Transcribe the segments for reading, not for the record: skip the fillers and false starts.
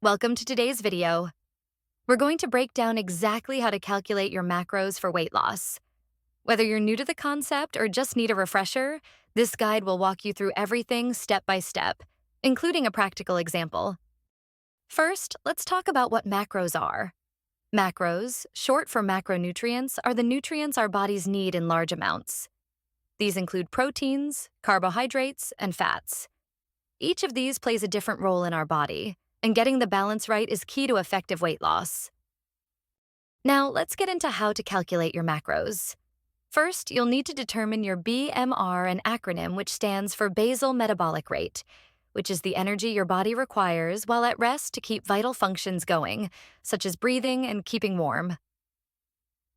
Welcome to today's video. We're going to break down exactly how to calculate your macros for weight loss. Whether you're new to the concept or just need a refresher, this guide will walk you through everything step by step, including a practical example. First, let's talk about what macros are. Macros, short for macronutrients, are the nutrients our bodies need in large amounts. These include proteins, carbohydrates, and fats. Each of these plays a different role in our body, and getting the balance right is key to effective weight loss. Now, let's get into how to calculate your macros. First, you'll need to determine your BMR, an acronym which stands for basal metabolic rate, which is the energy your body requires while at rest to keep vital functions going, such as breathing and keeping warm.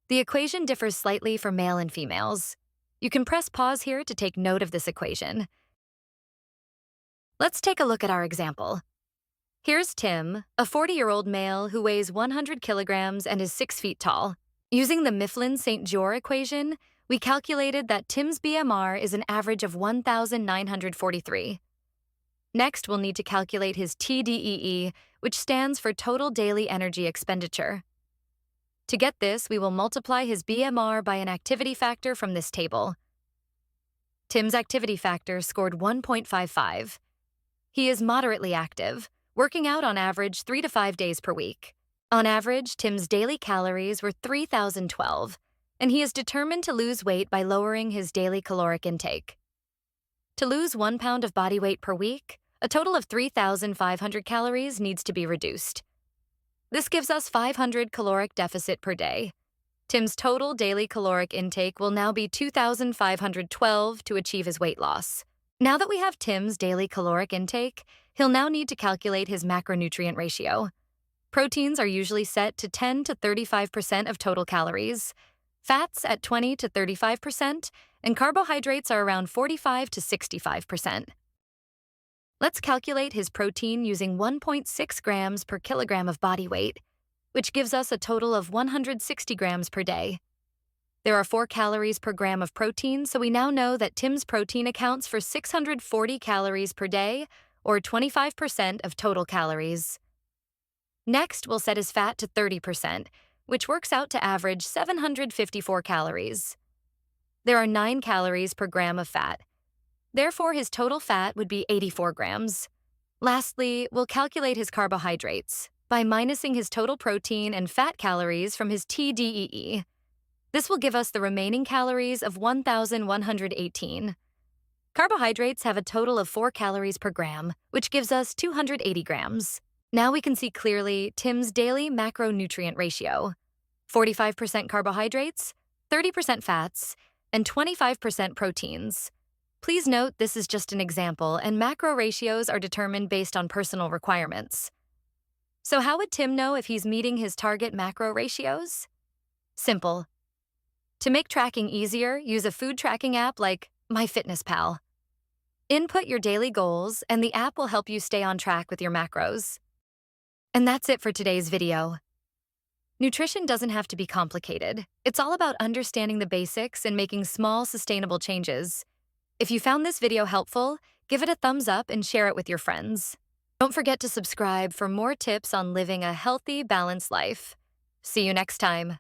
The equation differs slightly for male and females. You can press pause here to take note of this equation. Let's take a look at our example. Here's Tim, a 40-year-old male who weighs 100 kilograms and is 6 feet tall. Using the Mifflin-St. Jeor equation, we calculated that Tim's BMR is an average of 1,943. Next, we'll need to calculate his TDEE, which stands for total daily energy expenditure. To get this, we will multiply his BMR by an activity factor from this table. Tim's activity factor scored 1.55. He is moderately active, working out on average 3 to 5 days per week. On average, Tim's daily calories were 3,012, and he is determined to lose weight by lowering his daily caloric intake. To lose 1 pound of body weight per week, a total of 3,500 calories needs to be reduced. This gives us 500 caloric deficit per day. Tim's total daily caloric intake will now be 2,512 to achieve his weight loss. Now that we have Tim's daily caloric intake, he'll now need to calculate his macronutrient ratio. Proteins are usually set to 10 to 35% of total calories, fats at 20 to 35%, and carbohydrates are around 45 to 65%. Let's calculate his protein using 1.6 grams per kilogram of body weight, which gives us a total of 160 grams per day. There are 4 calories per gram of protein, so we now know that Tim's protein accounts for 640 calories per day, or 25% of total calories. Next, we'll set his fat to 30%, which works out to average 754 calories. There are 9 calories per gram of fat. Therefore, his total fat would be 84 grams. Lastly, we'll calculate his carbohydrates by minusing his total protein and fat calories from his TDEE. This will give us the remaining calories of 1,118. Carbohydrates have a total of 4 calories per gram, which gives us 280 grams. Now we can see clearly Tim's daily macronutrient ratio: 45% carbohydrates, 30% fats, and 25% proteins. Please note this is just an example, and macro ratios are determined based on personal requirements. So how would Tim know if he's meeting his target macro ratios? Simple. To make tracking easier, use a food tracking app like MyFitnessPal. Input your daily goals, and the app will help you stay on track with your macros. And that's it for today's video. Nutrition doesn't have to be complicated. It's all about understanding the basics and making small, sustainable changes. If you found this video helpful, give it a thumbs up and share it with your friends. Don't forget to subscribe for more tips on living a healthy, balanced life. See you next time.